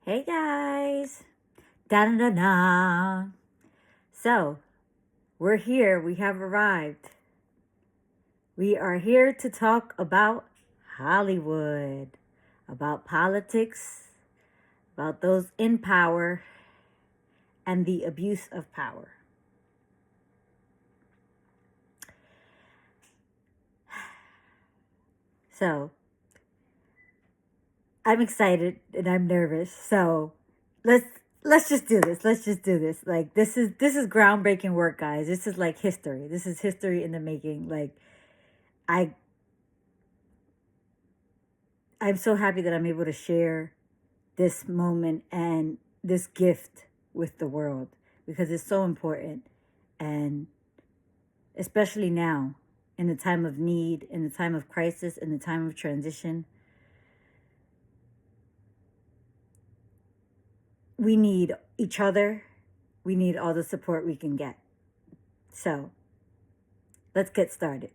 Hey guys! Da da da da! So, we're here. We have arrived. We are here to talk about Hollywood, about politics, about those in power, and the abuse of power. So, I'm excited and I'm nervous. So, let's just do this. Let's just do this. Like this is groundbreaking work, guys. This is like history. This is history in the making. Like I I'm so happy that I'm able to share this moment and this gift with the world because it's so important. And especially now, in the time of need, in the time of crisis, in the time of transition, we need each other. We need all the support we can get. So let's get started.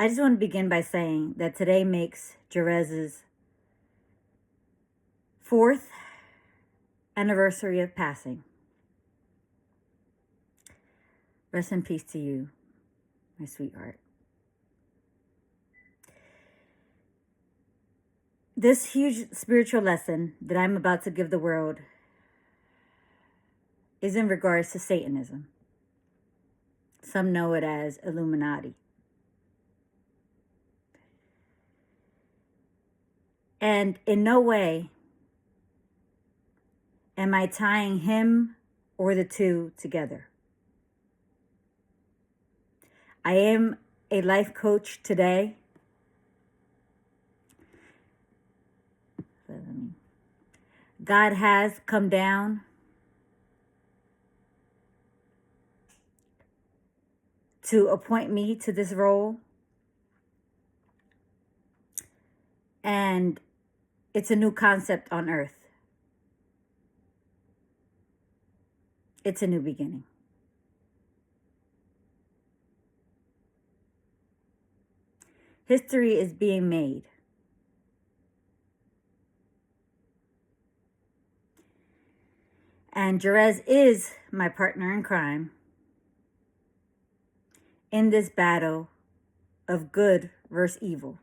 I just want to begin by saying that today makes Jerez's 4th anniversary of passing. Rest in peace to you, my sweetheart. This huge spiritual lesson that I'm about to give the world is in regards to Satanism. Some know it as Illuminati. And in no way am I tying him or the two together. I am a life coach today. God has come down to appoint me to this role. And it's a new concept on earth. It's a new beginning. History is being made. And Jerez is my partner in crime in this battle of good versus evil.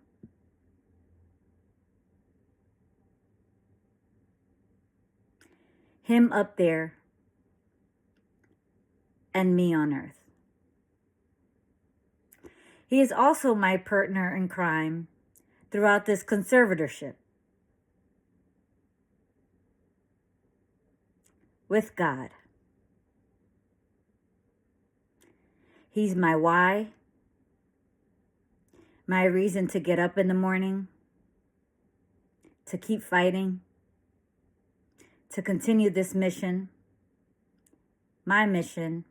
Him up there and me on earth. He is also my partner in crime throughout this conservatorship with God. He's my why, my reason to get up in the morning, to keep fighting, to continue this mission, my mission.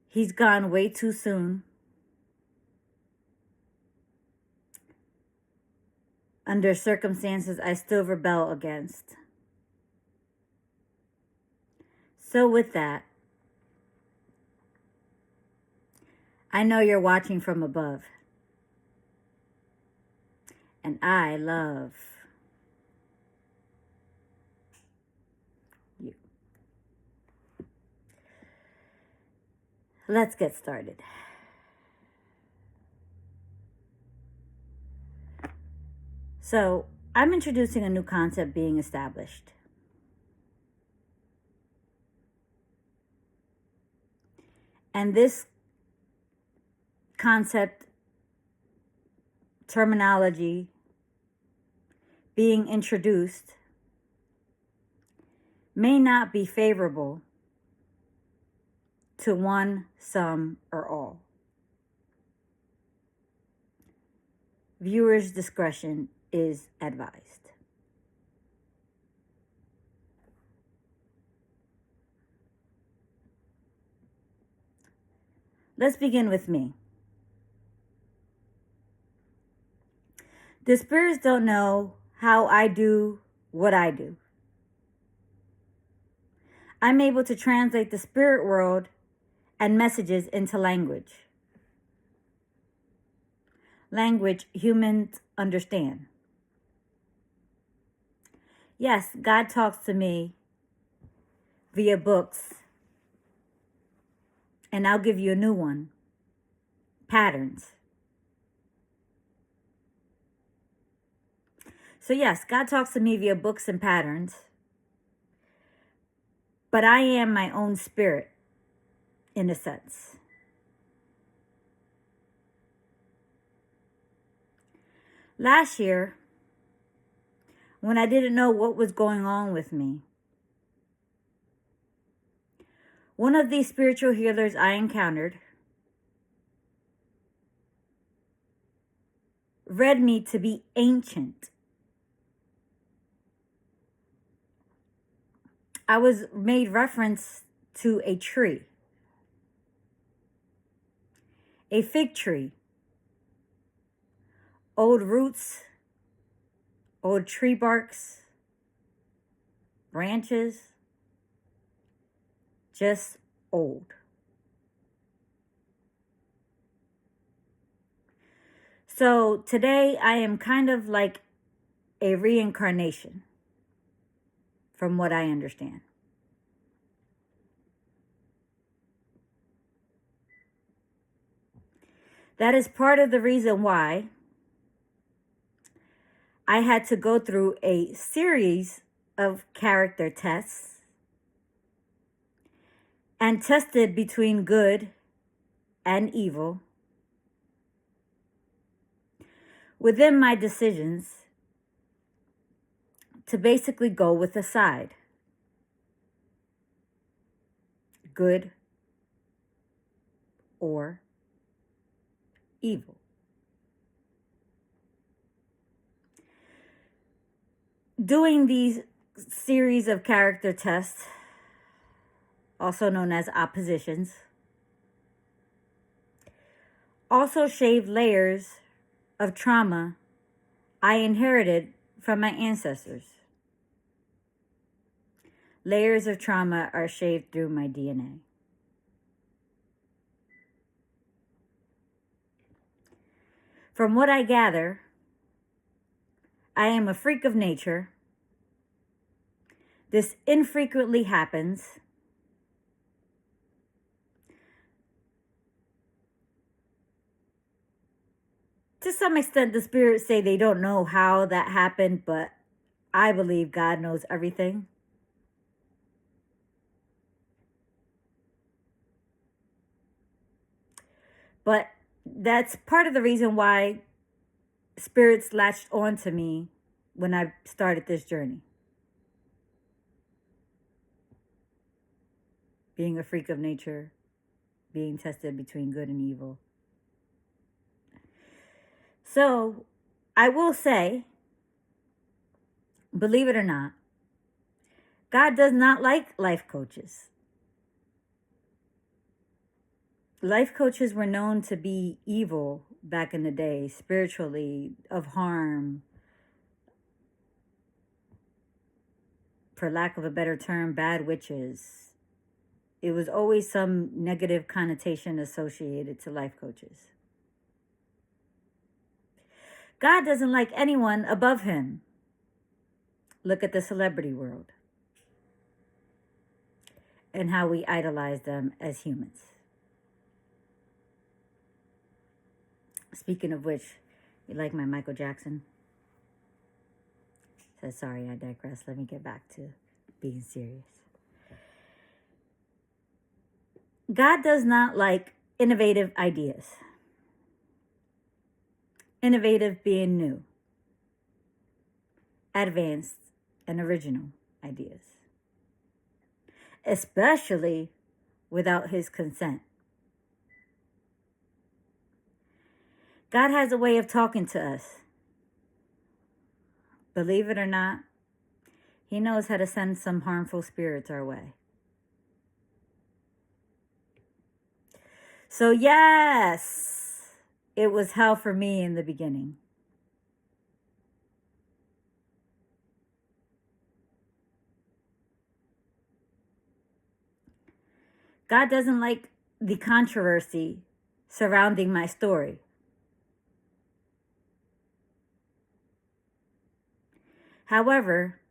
He's gone way too soon. Under circumstances I still rebel against. So with that, I know you're watching from above. And I love you. Let's get started. So, I'm introducing a new concept being established. And this concept, terminology being introduced may not be favorable to one, some, or all. Viewers' discretion is advised. Let's begin with me. The spirits don't know how I do what I do. I'm able to translate the spirit world and messages into language. language humans understand. Yes, God talks to me via books, and I'll give you a new one. Patterns. So yes, God talks to me via books and patterns, but I am my own spirit in a sense. Last year, when I didn't know what was going on with me, one of these spiritual healers I encountered read me to be ancient. I was made reference to a tree, a fig tree, old roots, old tree barks, branches, just old. So today I am kind of like a reincarnation, from what I understand. That is part of the reason why I had to go through a series of character tests and tested between good and evil within my decisions to basically go with a side. Good or evil. Doing these series of character tests, also known as oppositions, also shaved layers of trauma I inherited from my ancestors. Layers of trauma are shaved through my DNA. From what I gather, I am a freak of nature. This infrequently happens. To some extent, the spirits say they don't know how that happened, but I believe God knows everything. But that's part of the reason why spirits latched on to me when I started this journey. Being a freak of nature, being tested between good and evil. So, I will say, believe it or not, God does not like life coaches. Life coaches were known to be evil back in the day, spiritually, of harm. For lack of a better term, bad witches. It was always some negative connotation associated to life coaches. God doesn't like anyone above him. Look at the celebrity world and how we idolize them as humans. Speaking of which, you like my Michael Jackson? So sorry, I digress. Let me get back to being serious. God does not like innovative ideas. Innovative being new, advanced, and original ideas. Especially without his consent. God has a way of talking to us. Believe it or not, he knows how to send some harmful spirits our way. So yes, it was hell for me in the beginning. God doesn't like the controversy surrounding my story. However,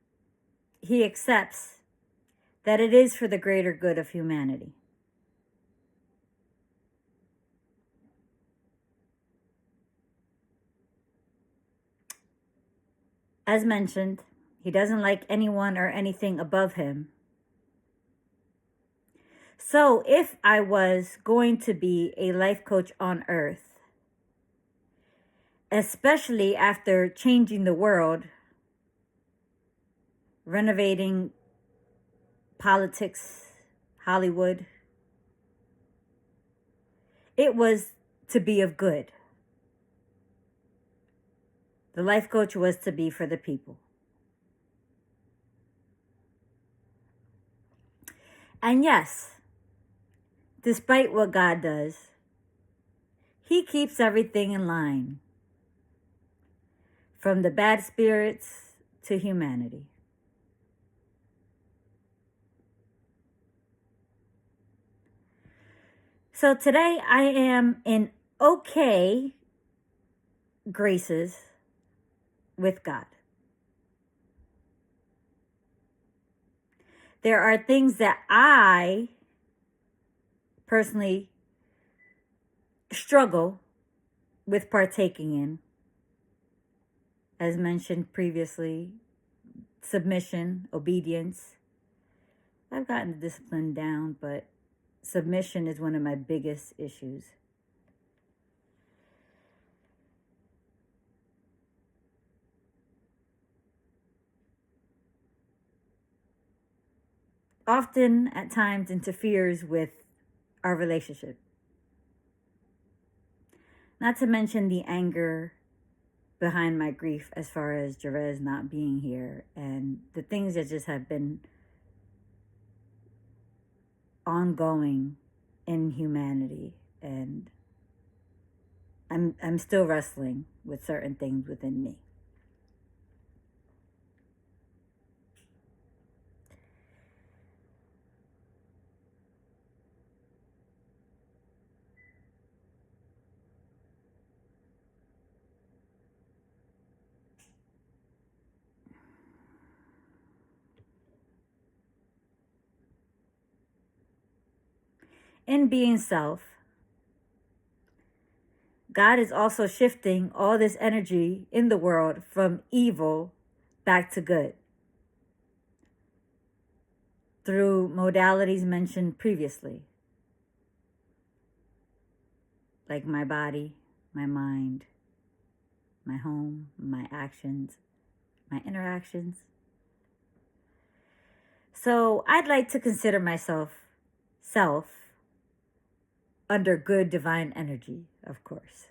he accepts that it is for the greater good of humanity. As mentioned, he doesn't like anyone or anything above him. So if I was going to be a life coach on earth, especially after changing the world, renovating politics, Hollywood, it was to be of good. The life coach was to be for the people. And yes, despite what God does, he keeps everything in line, from the bad spirits to humanity. So today I am in okay graces with God. There are things that I personally struggle with partaking in. As mentioned previously, submission, obedience. I've gotten the discipline down, but submission is one of my biggest issues. Often, at times, interferes with our relationship. Not to mention the anger behind my grief as far as Jerez not being here and the things that just have been ongoing in humanity, and I'm still wrestling with certain things within me. In being self, God is also shifting all this energy in the world from evil back to good through modalities mentioned previously, like my body, my mind, my home, my actions, my interactions. So I'd like to consider myself self under good divine energy, of course.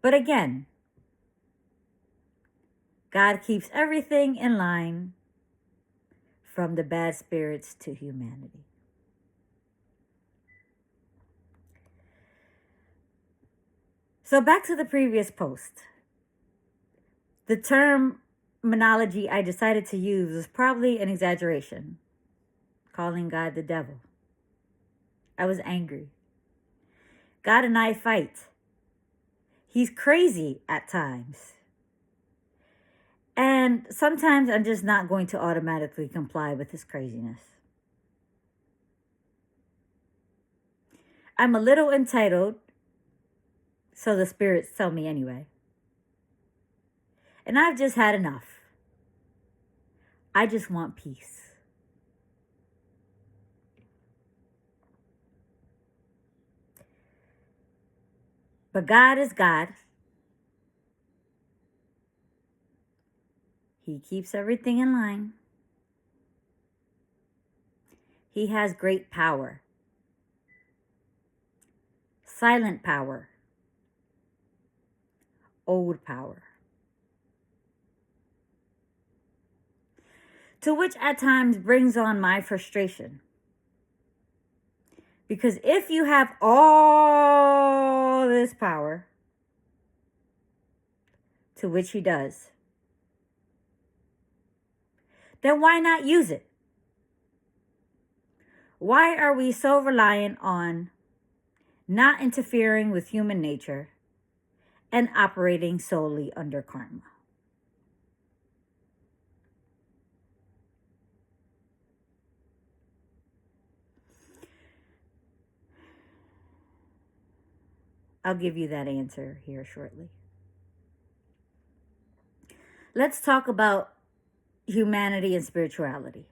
But again, God keeps everything in line, from the bad spirits to humanity. So back to the previous post. The terminology I decided to use was probably an exaggeration, calling God the devil. I was angry. God and I fight. He's crazy at times. And sometimes I'm just not going to automatically comply with his craziness. I'm a little entitled, so the spirits tell me anyway. And I've just had enough. I just want peace. But God is God. He keeps everything in line. He has great power. Silent power. Old power. To which at times brings on my frustration. Because if you have all this power, to which he does, then why not use it? Why are we so reliant on not interfering with human nature and operating solely under karma? I'll give you that answer here shortly. Let's talk about humanity and spirituality.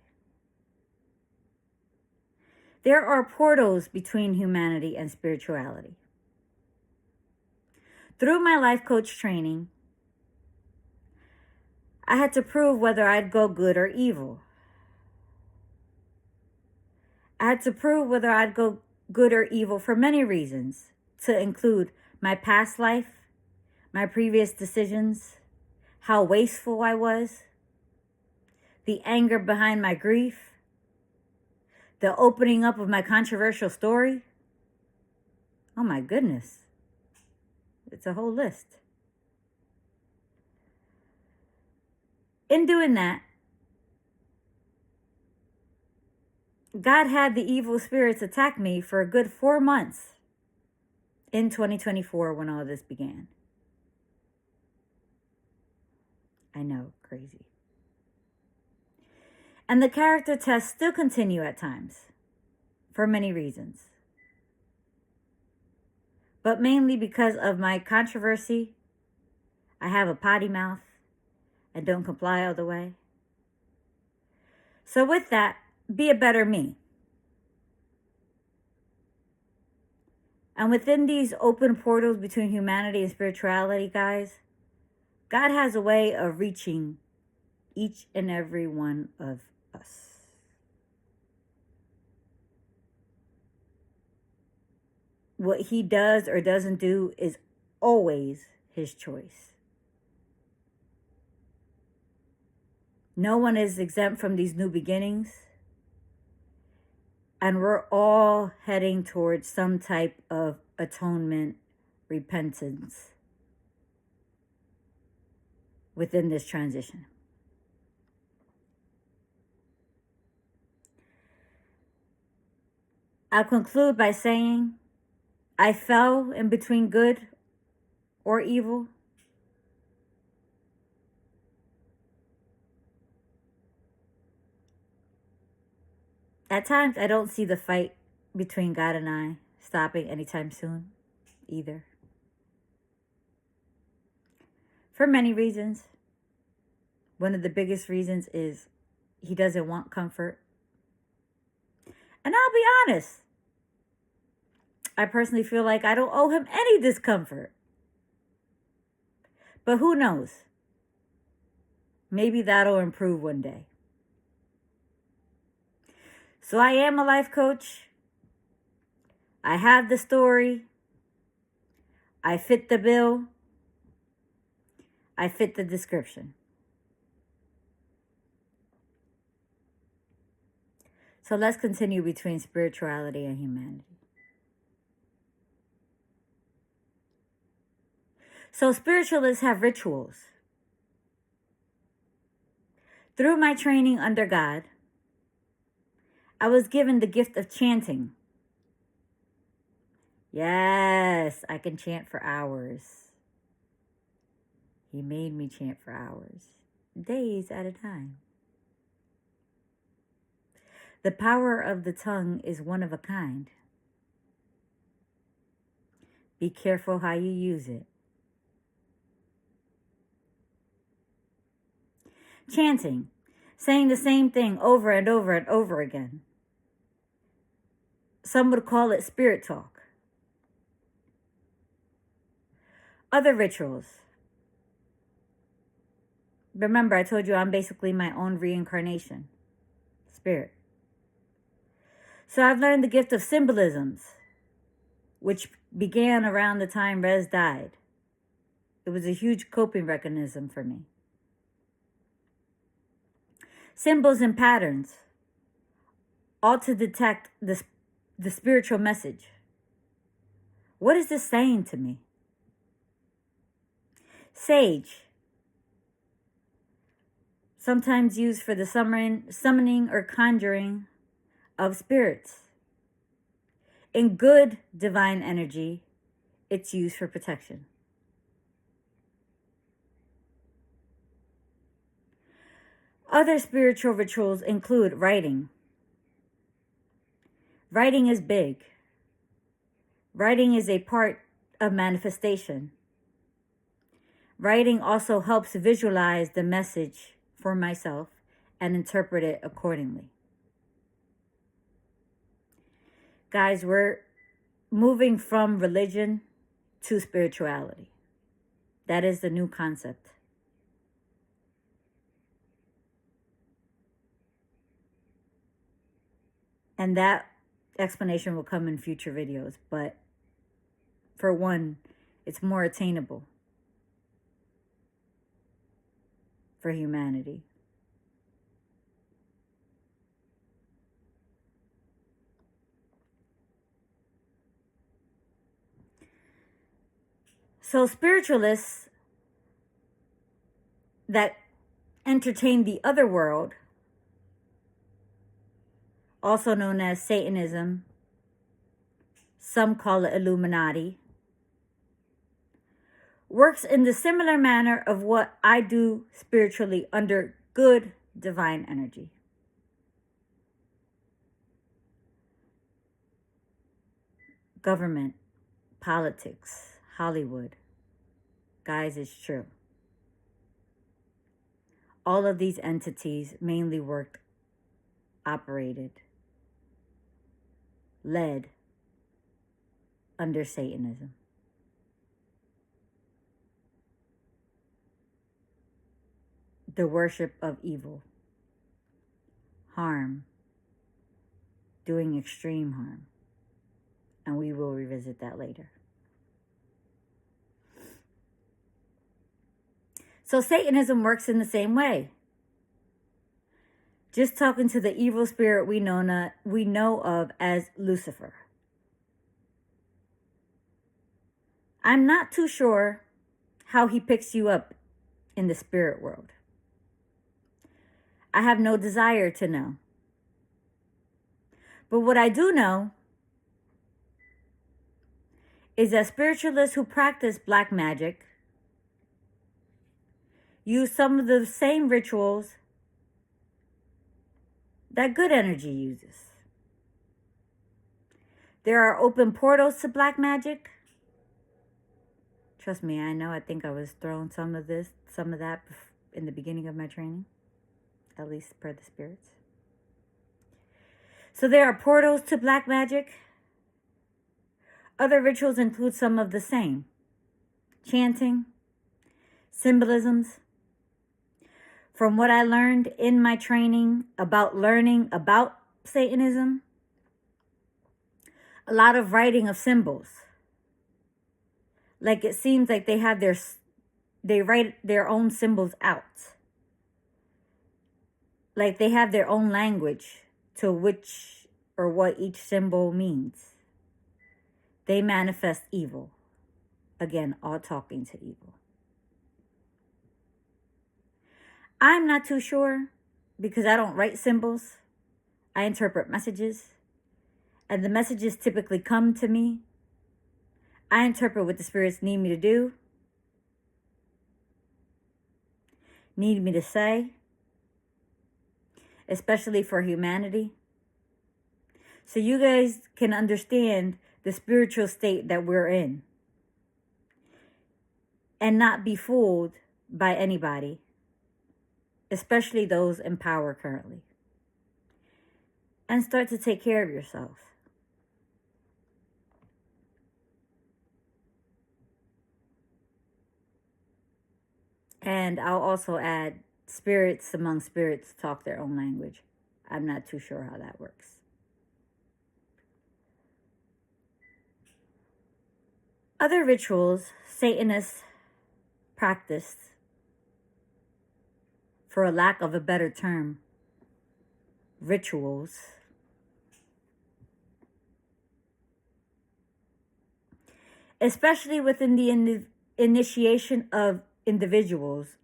There are portals between humanity and spirituality. Through my life coach training, I had to prove whether I'd go good or evil. I had to prove whether I'd go good or evil for many reasons, to include my past life, my previous decisions, how wasteful I was, the anger behind my grief, the opening up of my controversial story. Oh my goodness. It's a whole list. In doing that, God had the evil spirits attack me for a good 4 months in 2024 when all this began. I know, crazy. And the character tests still continue at times, for many reasons. But mainly because of my controversy. I have a potty mouth and don't comply all the way. So with that, be a better me. And within these open portals between humanity and spirituality, guys, God has a way of reaching each and every one of us. What he does or doesn't do is always his choice. No one is exempt from these new beginnings. And we're all heading towards some type of atonement, repentance within this transition. I'll conclude by saying I fell in between good or evil. At times, I don't see the fight between God and I stopping anytime soon either. For many reasons. One of the biggest reasons is he doesn't want comfort. And I'll be honest, I personally feel like I don't owe him any discomfort. But who knows? Maybe that'll improve one day. So I am a life coach. I have the story. I fit the bill. I fit the description. So let's continue between spirituality and humanity. So spiritualists have rituals. Through my training under God, I was given the gift of chanting. Yes, I can chant for hours. He made me chant for hours, days at a time. The power of the tongue is one of a kind. Be careful how you use it. Chanting, saying the same thing over and over and over again. Some would call it spirit talk. Other rituals. Remember, I told you I'm basically my own reincarnation. Spirit. So I've learned the gift of symbolisms, which began around the time Rez died. It was a huge coping mechanism for me. Symbols and patterns, all to detect the spiritual message. What is this saying to me? Sage, sometimes used for the summoning or conjuring of spirits. In good divine energy, it's used for protection. Other spiritual rituals include writing. Writing is big. Writing is a part of manifestation. Writing also helps visualize the message for myself and interpret it accordingly. Guys, we're moving from religion to spirituality. That is the new concept. And that explanation will come in future videos. But for one, it's more attainable for humanity. So spiritualists that entertain the other world, also known as Satanism, some call it Illuminati, works in the similar manner of what I do spiritually under good divine energy. Government, politics, Hollywood. Guys, it's true. All of these entities mainly worked, operated, led under Satanism. The worship of evil, harm, doing extreme harm. And we will revisit that later. So Satanism works in the same way. Just talking to the evil spirit we know of as Lucifer. I'm not too sure how he picks you up in the spirit world. I have no desire to know. But what I do know is that spiritualists who practice black magic use some of the same rituals that good energy uses. There are open portals to black magic. Trust me, I know. I think I was thrown some of that in the beginning of my training, at least per the spirits. So there are portals to black magic. Other rituals include some of the same: chanting, symbolisms. From what I learned in my training about learning about Satanism, a lot of writing of symbols. Like it seems like they write their own symbols out. Like they have their own language to which or what each symbol means. They manifest evil. Again, all talking to evil. I'm not too sure because I don't write symbols. I interpret messages. And the messages typically come to me. I interpret what the spirits need me to do, need me to say, especially for humanity. So you guys can understand the spiritual state that we're in and not be fooled by anybody, especially those in power currently. And start to take care of yourself. And I'll also add, spirits among spirits talk their own language. I'm not too sure how that works. Other rituals Satanists practiced, for a lack of a better term, rituals, especially within the initiation of individuals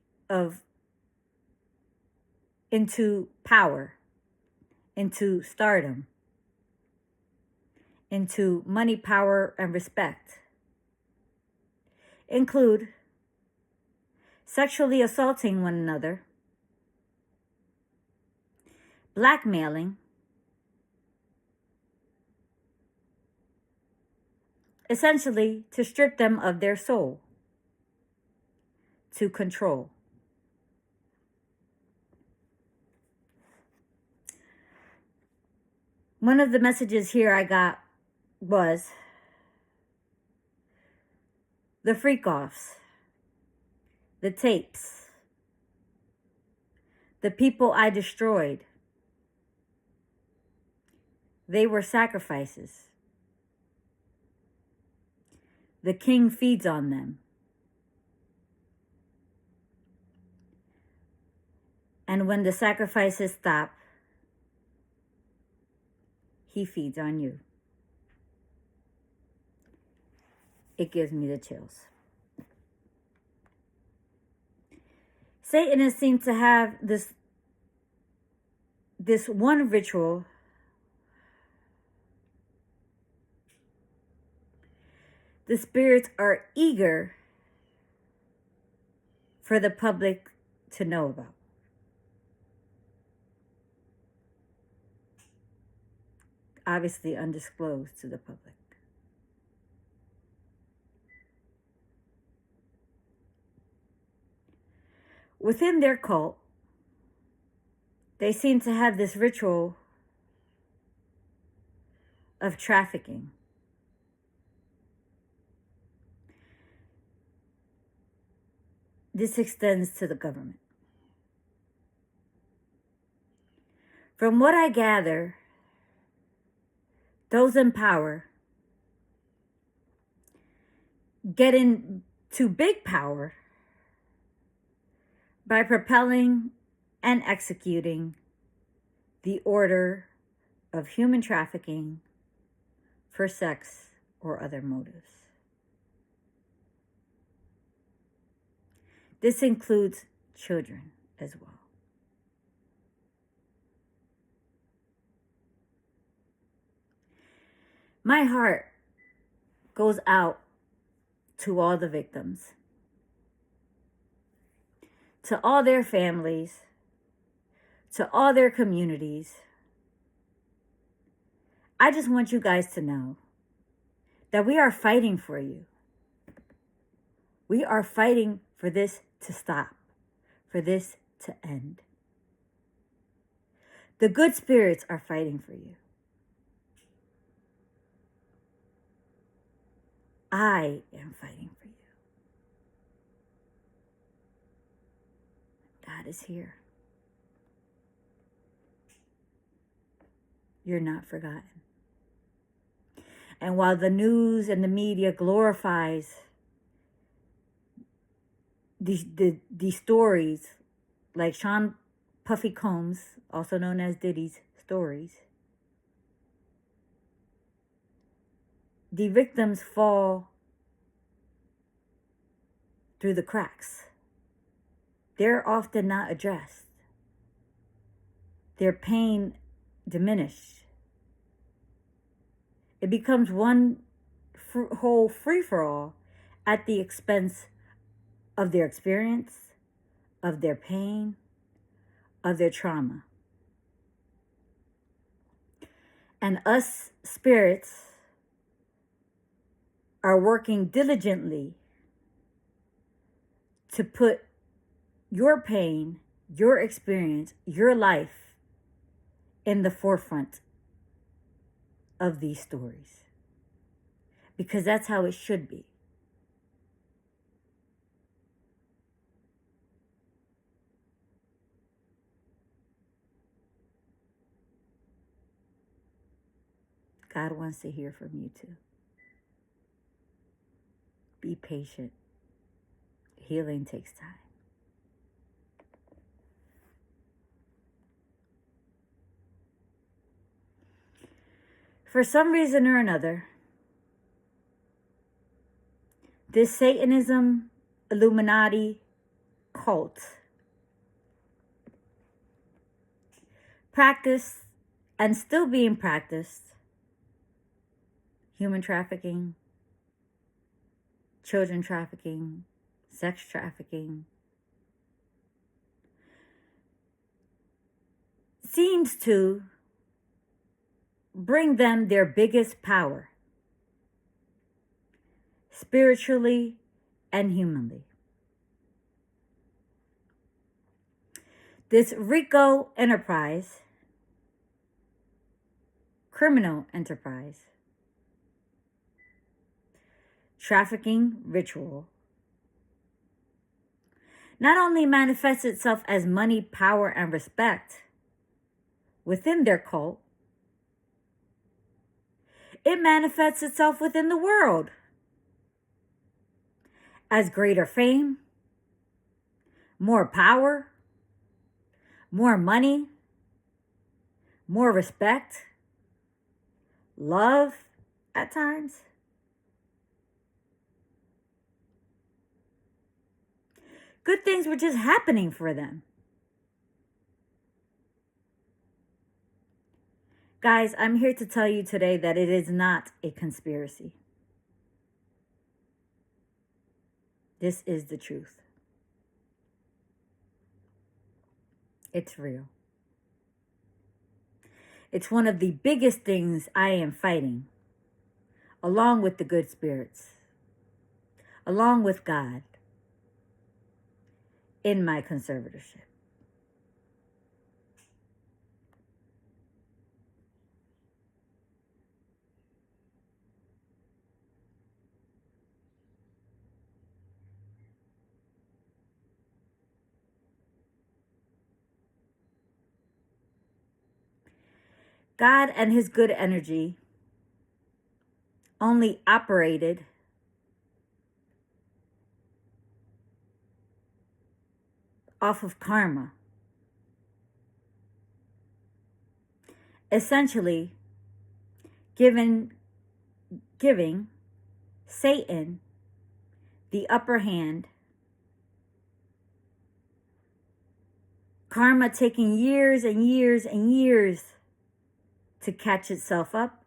into power, into stardom, into money, power, and respect, include sexually assaulting one another, blackmailing, essentially to strip them of their soul, to control. One of the messages here I got was the freak-offs, the tapes, the people I destroyed. They were sacrifices. The king feeds on them. And when the sacrifices stop, he feeds on you. It gives me the chills. Satanists seem to have this one ritual the spirits are eager for the public to know about. Obviously undisclosed to the public. Within their cult, they seem to have this ritual of trafficking. This extends to the government. From what I gather, those in power get into big power by propelling and executing the order of human trafficking for sex or other motives. This includes children as well. My heart goes out to all the victims, to all their families, to all their communities. I just want you guys to know that we are fighting for you. We are fighting for this to stop, for this to end. The good spirits are fighting for you. I am fighting for you. God is here. You're not forgotten. And while the news and the media glorifies these stories, like Sean Puffy Combs, also known as Diddy's stories, the victims fall through the cracks. They're often not addressed. Their pain diminished. It becomes one whole free-for-all at the expense of their experience, of their pain, of their trauma. And us spirits are working diligently to put your pain, your experience, your life in the forefront of these stories. Because that's how it should be. God wants to hear from you too. Be patient. Healing takes time. For some reason or another, this Satanism, Illuminati cult practiced and still being practiced human trafficking, children trafficking, sex trafficking, seems to bring them their biggest power. spiritually and humanly. This RICO enterprise, criminal enterprise, trafficking ritual, not only manifests itself as money, power, and respect within their cult, it manifests itself within the world as greater fame, more power, more money, more respect, love at times. Good things were just happening for them. Guys, I'm here to tell you today that it is not a conspiracy. This is the truth. It's real. It's one of the biggest things I am fighting, along with the good spirits, along with God, in my conservatorship. God and his good energy only operated off of karma. Essentially, giving Satan the upper hand, karma taking years and years and years to catch itself up,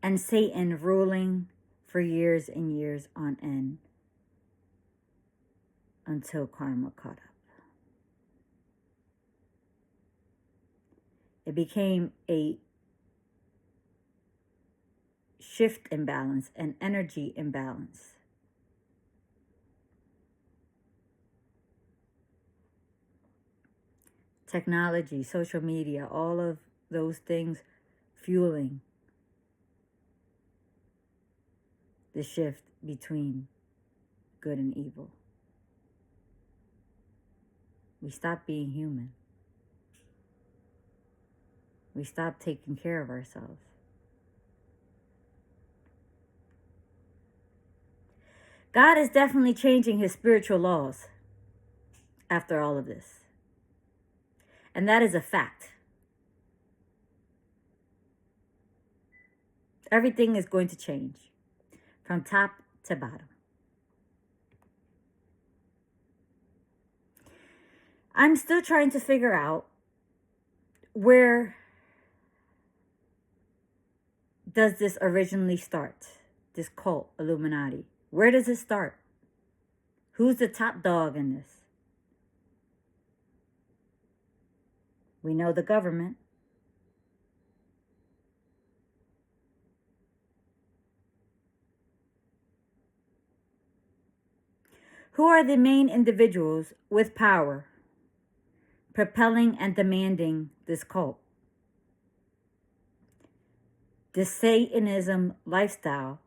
and Satan ruling for years and years on end until karma caught up. It became a shift imbalance, an energy imbalance. Technology, social media, all of those things fueling the shift between good and evil. We stopped being human. We stopped taking care of ourselves. God is definitely changing his spiritual laws after all of this. And that is a fact. Everything is going to change from top to bottom. I'm still trying to figure out where does this originally start? This cult, Illuminati. Where does it start? Who's the top dog in this? We know the government. Who are the main individuals with power, propelling and demanding this cult? The Satanism lifestyle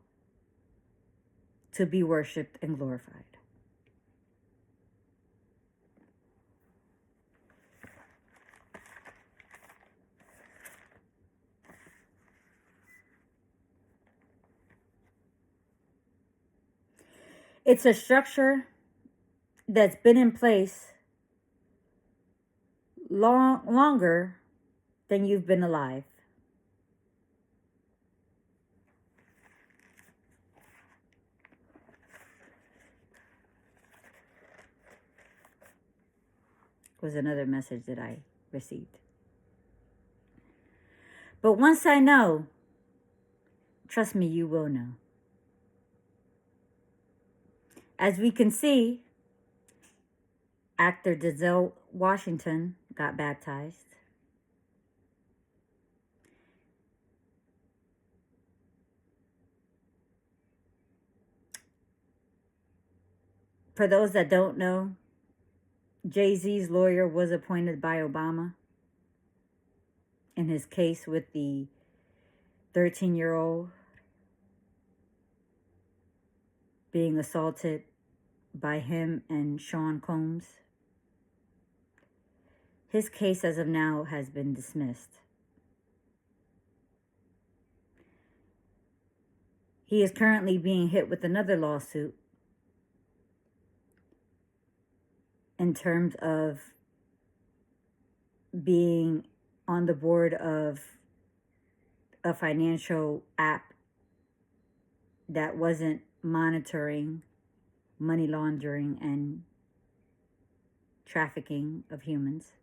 to be worshipped and glorified. It's a structure that's been in place longer than you've been alive. Was another message that I received. But once I know, trust me, you will know. As we can see, actor Denzel Washington got baptized. For those that don't know, Jay-Z's lawyer was appointed by Obama in his case with the 13-year-old being assaulted by him and Sean Combs. His case as of now has been dismissed. He is currently being hit with another lawsuit in terms of being on the board of a financial app that wasn't monitoring money laundering and trafficking of humans.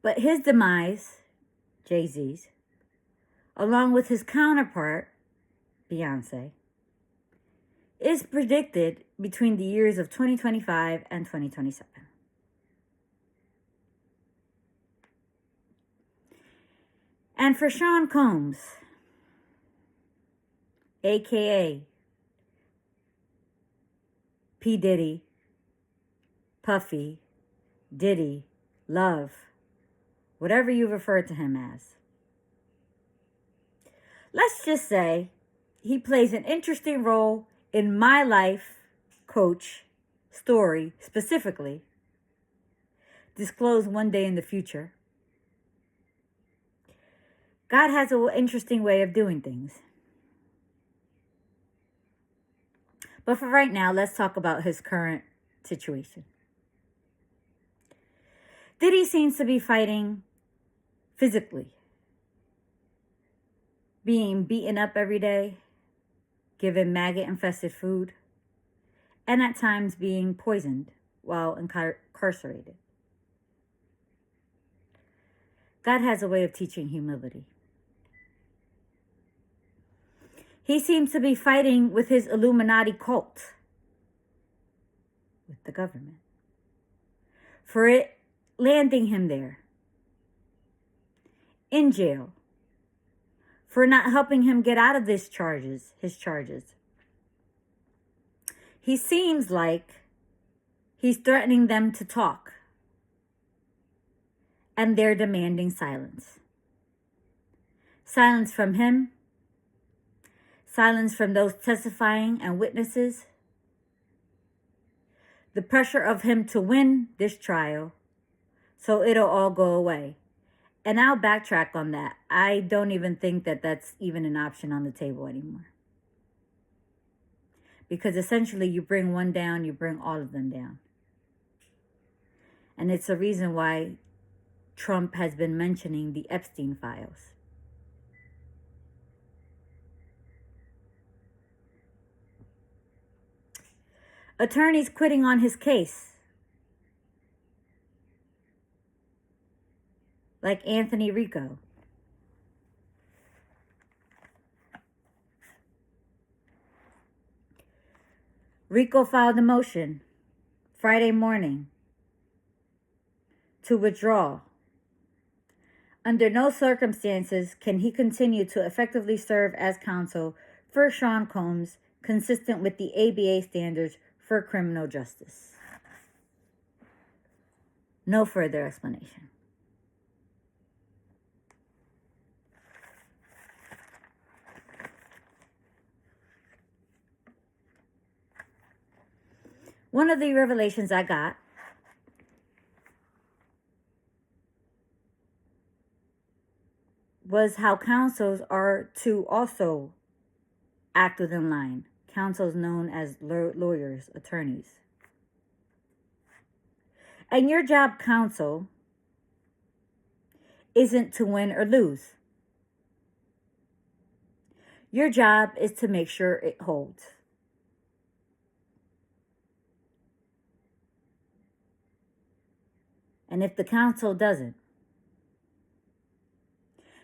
But his demise, Jay-Z's, along with his counterpart, Beyonce, is predicted between the years of 2025 and 2027. And for Sean Combs, aka P. Diddy, Puffy, Diddy, Love, whatever you refer to him as, let's just say he plays an interesting role in my life coach story specifically, disclosed one day in the future. God has an interesting way of doing things. But for right now, let's talk about his current situation. Diddy seems to be fighting physically, being beaten up every day, given maggot-infested food, and at times being poisoned while incarcerated. God has a way of teaching humility. He seems to be fighting with his Illuminati cult, with the government, for it landing him there, in jail, for not helping him get out of his charges. He seems like he's threatening them to talk, and they're demanding silence. Silence from him, silence from those testifying and witnesses, the pressure of him to win this trial so it'll all go away. And I'll backtrack on that. I don't even think that that's even an option on the table anymore. Because essentially you bring one down, you bring all of them down. And it's a reason why Trump has been mentioning the Epstein files. Attorneys quitting on his case, like Anthony Rico. Rico filed a motion Friday morning to withdraw. Under no circumstances can he continue to effectively serve as counsel for Sean Combs, consistent with the ABA standards for criminal justice. No further explanation. One of the revelations I got was how counsels are to also act within line. Counsels known as lawyers, attorneys. And your job, counsel, isn't to win or lose. Your job is to make sure it holds. And if the counsel doesn't,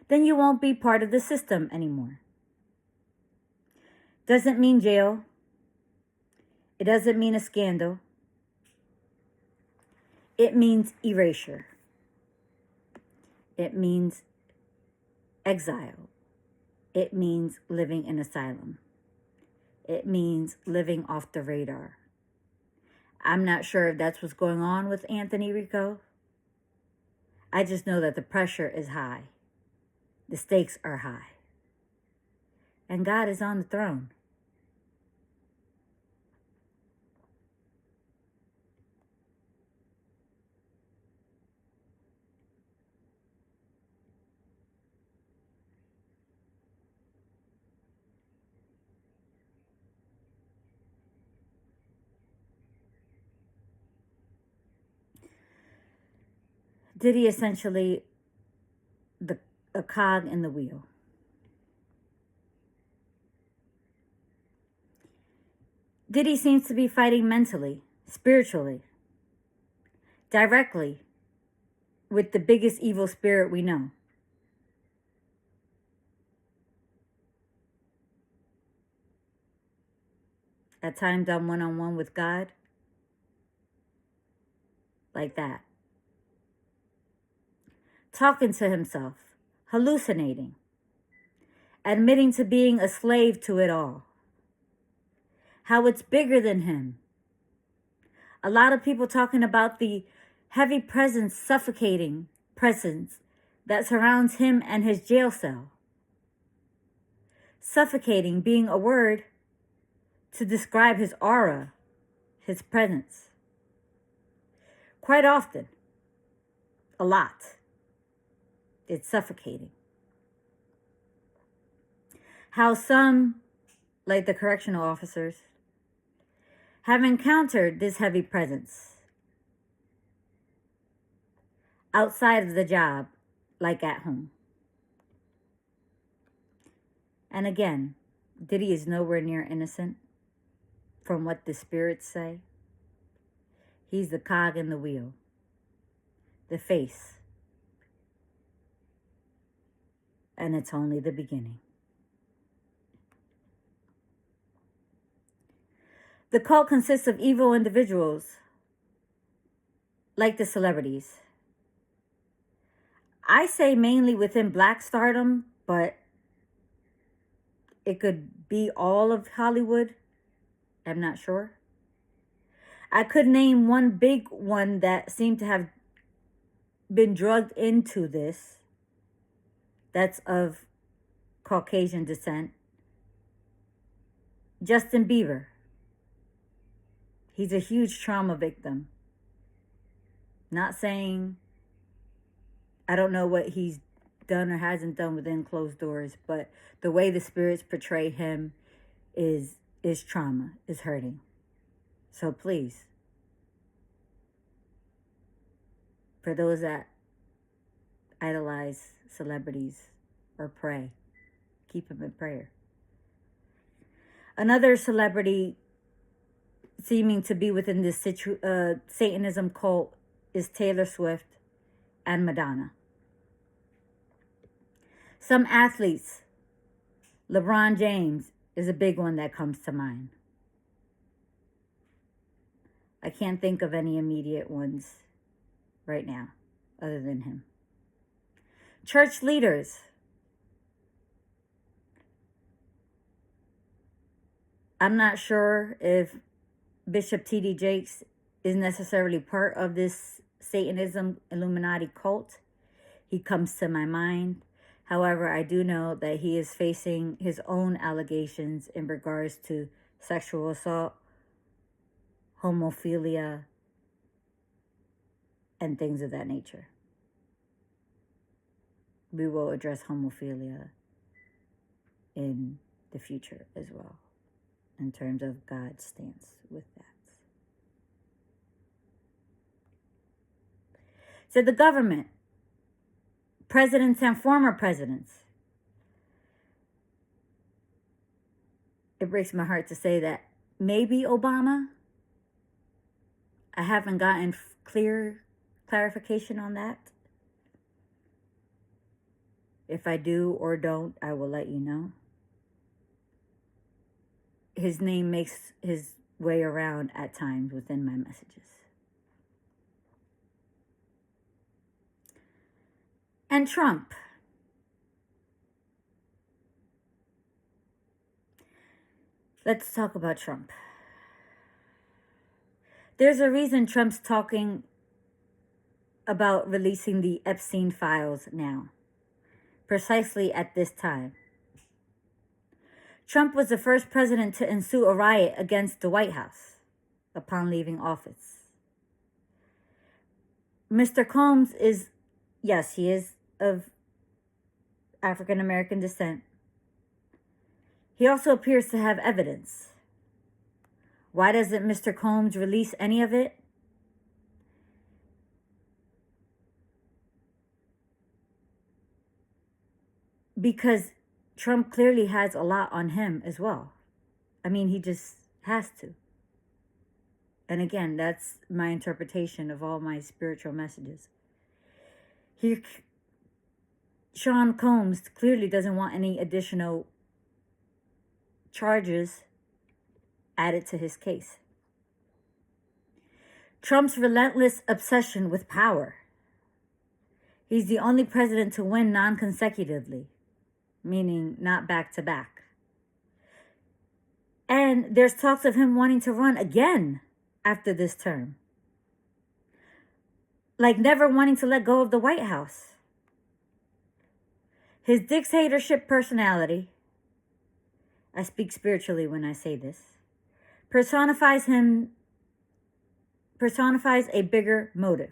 then you won't be part of the system anymore. Doesn't mean jail. It doesn't mean a scandal. It means erasure. It means exile. It means living in asylum. It means living off the radar. I'm not sure if that's what's going on with Anthony Rico. I just know that the pressure is high. The stakes are high. And God is on the throne. Diddy essentially a cog in the wheel. Diddy seems to be fighting mentally, spiritually, directly with the biggest evil spirit we know. At times I'm one-on-one with God. Like that. Talking to himself, hallucinating, admitting to being a slave to it all. How it's bigger than him. A lot of people talking about the heavy presence, suffocating presence that surrounds him and his jail cell. Suffocating being a word to describe his aura, his presence. Quite often, a lot. It's suffocating. How some, like the correctional officers, have encountered this heavy presence outside of the job, like at home. And again, Diddy is nowhere near innocent from what the spirits say. He's the cog in the wheel, the face. And it's only the beginning. The cult consists of evil individuals, like the celebrities. I say mainly within Black stardom, but it could be all of Hollywood. I'm not sure. I could name one big one that seemed to have been drugged into this. That's of Caucasian descent. Justin Bieber. He's a huge trauma victim. Not saying I don't know what he's done or hasn't done within closed doors, but the way the spirits portray him is trauma, is hurting. So please, for those that idolize celebrities or pray, keep him in prayer. Another celebrity seeming to be within this Satanism cult is Taylor Swift and Madonna. Some athletes, LeBron James is a big one that comes to mind. I can't think of any immediate ones right now other than him. Church leaders. I'm not sure if Bishop T.D. Jakes is necessarily part of this Satanism Illuminati cult. He comes to my mind. However, I do know that he is facing his own allegations in regards to sexual assault, homophilia, and things of that nature. We will address homophilia in the future as well, in terms of God's stance with that. So the government, presidents and former presidents. It breaks my heart to say that maybe Obama. I haven't gotten clarification on that. If I do or don't, I will let you know. His name makes his way around at times within my messages. And Trump. Let's talk about Trump. There's a reason Trump's talking about releasing the Epstein files now, precisely at this time. Trump was the first president to ensue a riot against the White House upon leaving office. Mr. Combs is, yes, he is of African American descent. He also appears to have evidence. Why doesn't Mr. Combs release any of it? Because Trump clearly has a lot on him as well. I mean, he just has to. And again, that's my interpretation of all my spiritual messages. Sean Combs clearly doesn't want any additional charges added to his case. Trump's relentless obsession with power. He's the only president to win non-consecutively, meaning not back-to-back. And there's talks of him wanting to run again after this term. Like never wanting to let go of the White House. His dictatorship personality, I speak spiritually when I say this, personifies a bigger motive.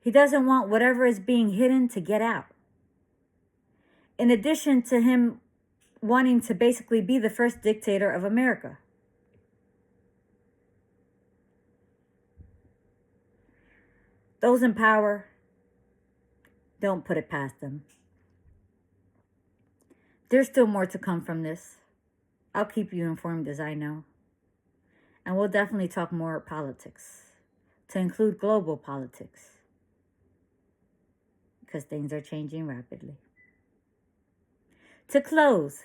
He doesn't want whatever is being hidden to get out. In addition to him wanting to basically be the first dictator of America. Those in power, don't put it past them. There's still more to come from this. I'll keep you informed as I know. And we'll definitely talk more politics, to include global politics, because things are changing rapidly. To close,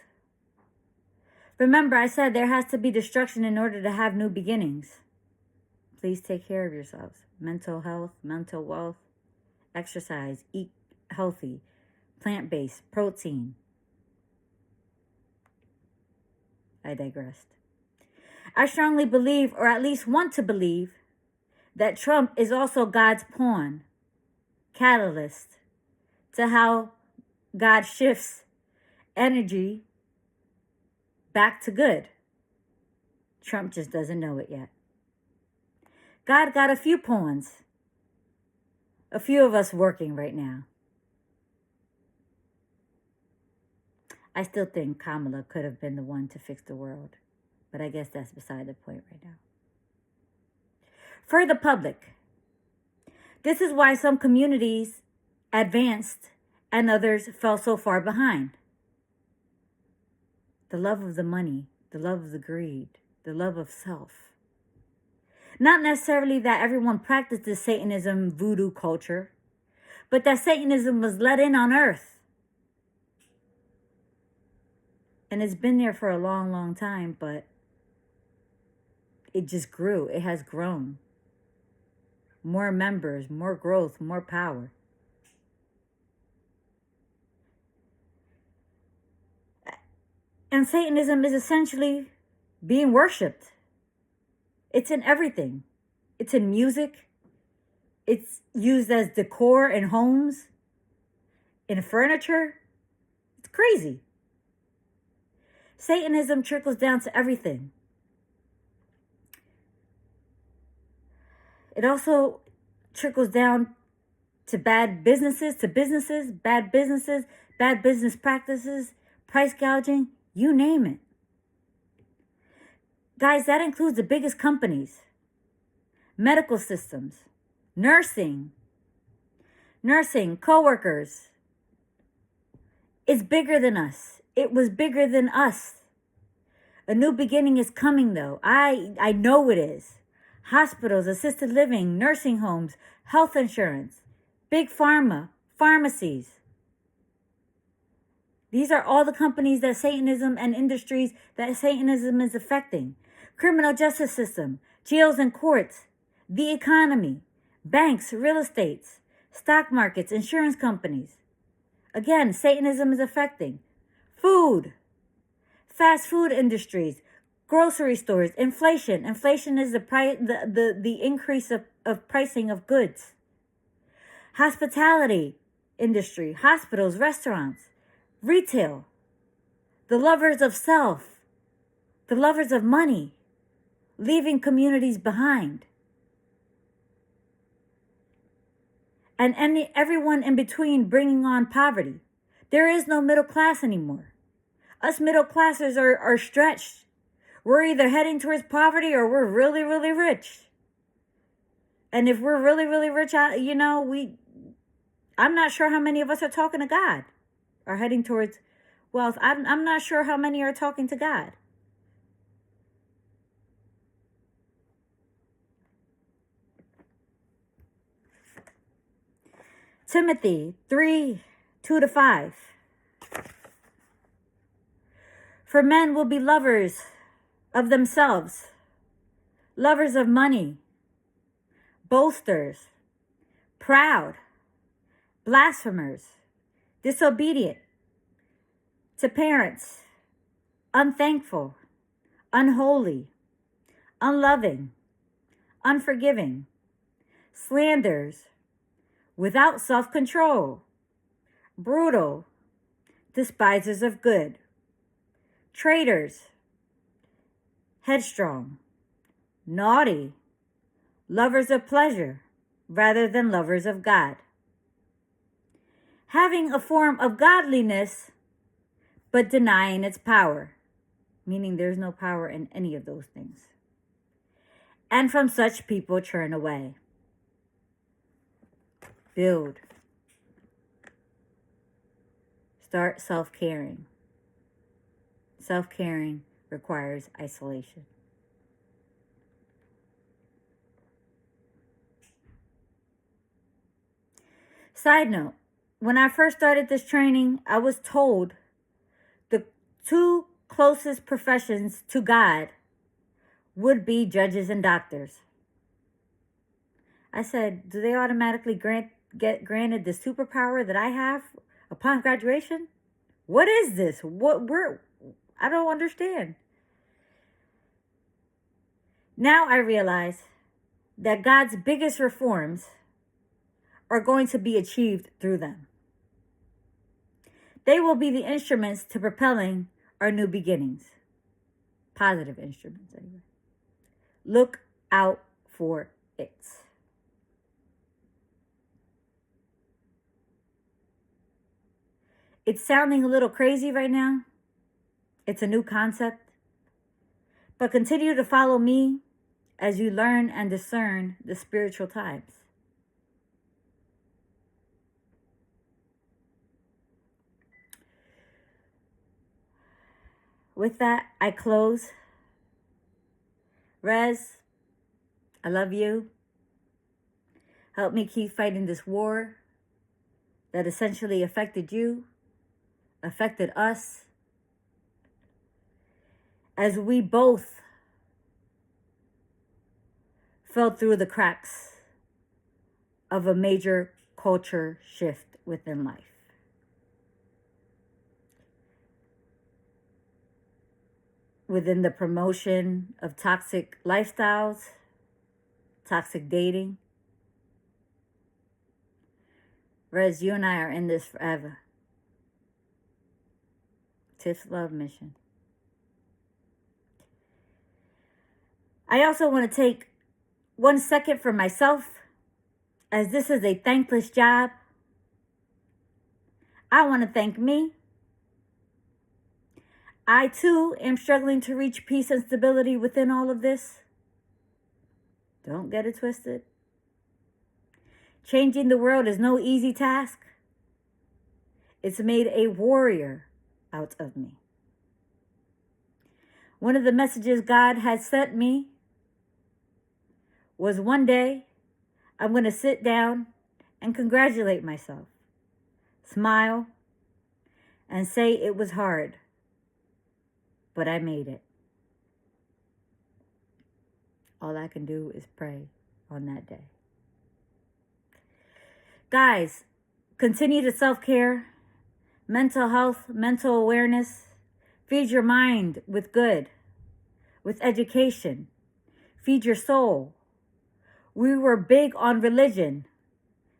remember I said there has to be destruction in order to have new beginnings. Please take care of yourselves. Mental health, mental wealth, exercise, eat healthy, plant-based, protein. I digressed. I strongly believe, or at least want to believe, that Trump is also God's pawn, catalyst to how God shifts energy back to good. Trump just doesn't know it yet. God got a few pawns, a few of us working right now. I still think Kamala could have been the one to fix the world, but I guess that's beside the point right now. For the public, this is why some communities advanced and others fell so far behind. The love of the money, the love of the greed, the love of self. Not necessarily that everyone practiced this Satanism voodoo culture, but that Satanism was let in on earth. And it's been there for a long, long time, but it just grew. It has grown. More members, more growth, more power. And Satanism is essentially being worshipped. It's in everything. It's in music. It's used as decor in homes, in furniture. It's crazy. Satanism trickles down to everything. It also trickles down to bad businesses, bad business practices, price gouging, you name it. Guys, that includes the biggest companies, medical systems, nursing, coworkers. It's bigger than us. It was bigger than us. A new beginning is coming, though. I know it is. Hospitals, assisted living, nursing homes, health insurance, big pharma, pharmacies. These are all the companies that Satanism and industries that Satanism is affecting. Criminal justice system, jails and courts, the economy, banks, real estates, stock markets, insurance companies. Again, Satanism is affecting food, fast food industries, grocery stores, inflation. Inflation is the increase of pricing of goods. Hospitality industry, hospitals, restaurants, retail, the lovers of self, the lovers of money, leaving communities behind. And everyone in between bringing on poverty. There is no middle class anymore. Us middle classers are stretched. We're either heading towards poverty or we're really, really rich. And if we're really, really rich, I'm not sure how many of us are talking to God, are heading towards wealth. I'm not sure how many are talking to God. Timothy 3:2-5. For men will be lovers of themselves, lovers of money, boasters, proud, blasphemers, disobedient to parents, unthankful, unholy, unloving, unforgiving, slanderers, without self-control, brutal, despisers of good, traitors, headstrong, naughty, lovers of pleasure rather than lovers of God, having a form of godliness but denying its power, meaning there's no power in any of those things. And from such people turn away. Build. Start self-caring. Self-caring requires isolation. Side note, when I first started this training, I was told the two closest professions to God would be judges and doctors. I said, do they automatically get granted the superpower that I have upon graduation? What is this? I don't understand. Now I realize that God's biggest reforms are going to be achieved through them. They will be the instruments to propelling our new beginnings. Positive instruments, anyway. Look out for it. It's sounding a little crazy right now. It's a new concept. But continue to follow me as you learn and discern the spiritual times. With that, I close. Rez, I love you. Help me keep fighting this war that essentially affected you, affected us, as we both fell through the cracks of a major culture shift within life. Within the promotion of toxic lifestyles, toxic dating. Rez, you and I are in this forever. Tiff's love mission. I also want to take 1 second for myself, as this is a thankless job. I want to thank me. I too am struggling to reach peace and stability within all of this. Don't get it twisted. Changing the world is no easy task. It's made a warrior out of me. One of the messages God had sent me was one day I'm going to sit down and congratulate myself, smile, and say it was hard, but I made it. All I can do is pray on that day. Guys, continue to self-care, mental health, mental awareness, Feed your mind with good, with education. Feed your soul. We were big on religion.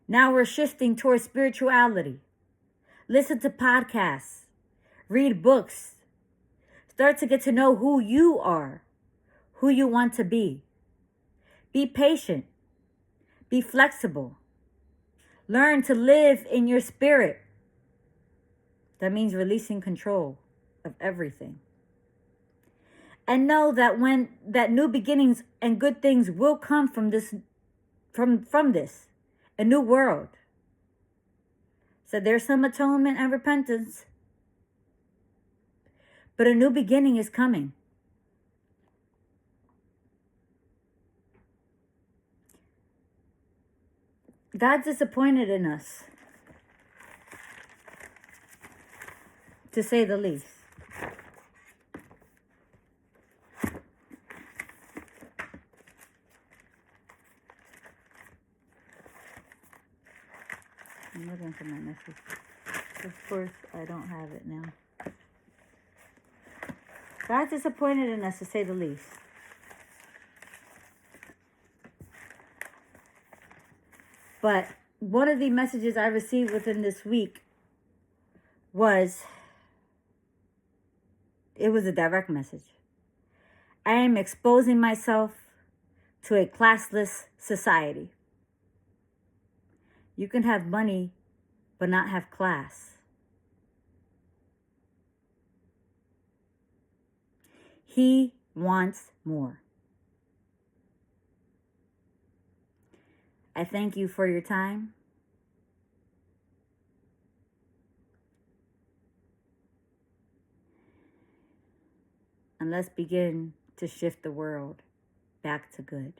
Now we're shifting towards spirituality. Listen to podcasts. Read books. Start to get to know who you are, who you want to be. Be patient. Be flexible. Learn to live in your spirit. That means releasing control of everything. And know that that new beginnings and good things will come from this, a new world. So there's some atonement and repentance, but a new beginning is coming. God's disappointed in us, to say the least. I'm looking for my message. Of course, I don't have it now. God's disappointed in us, to say the least. But one of the messages I received within this week was a direct message. I am exposing myself to a classless society. You can have money, but not have class. He wants more. I thank you for your time. And let's begin to shift the world back to good.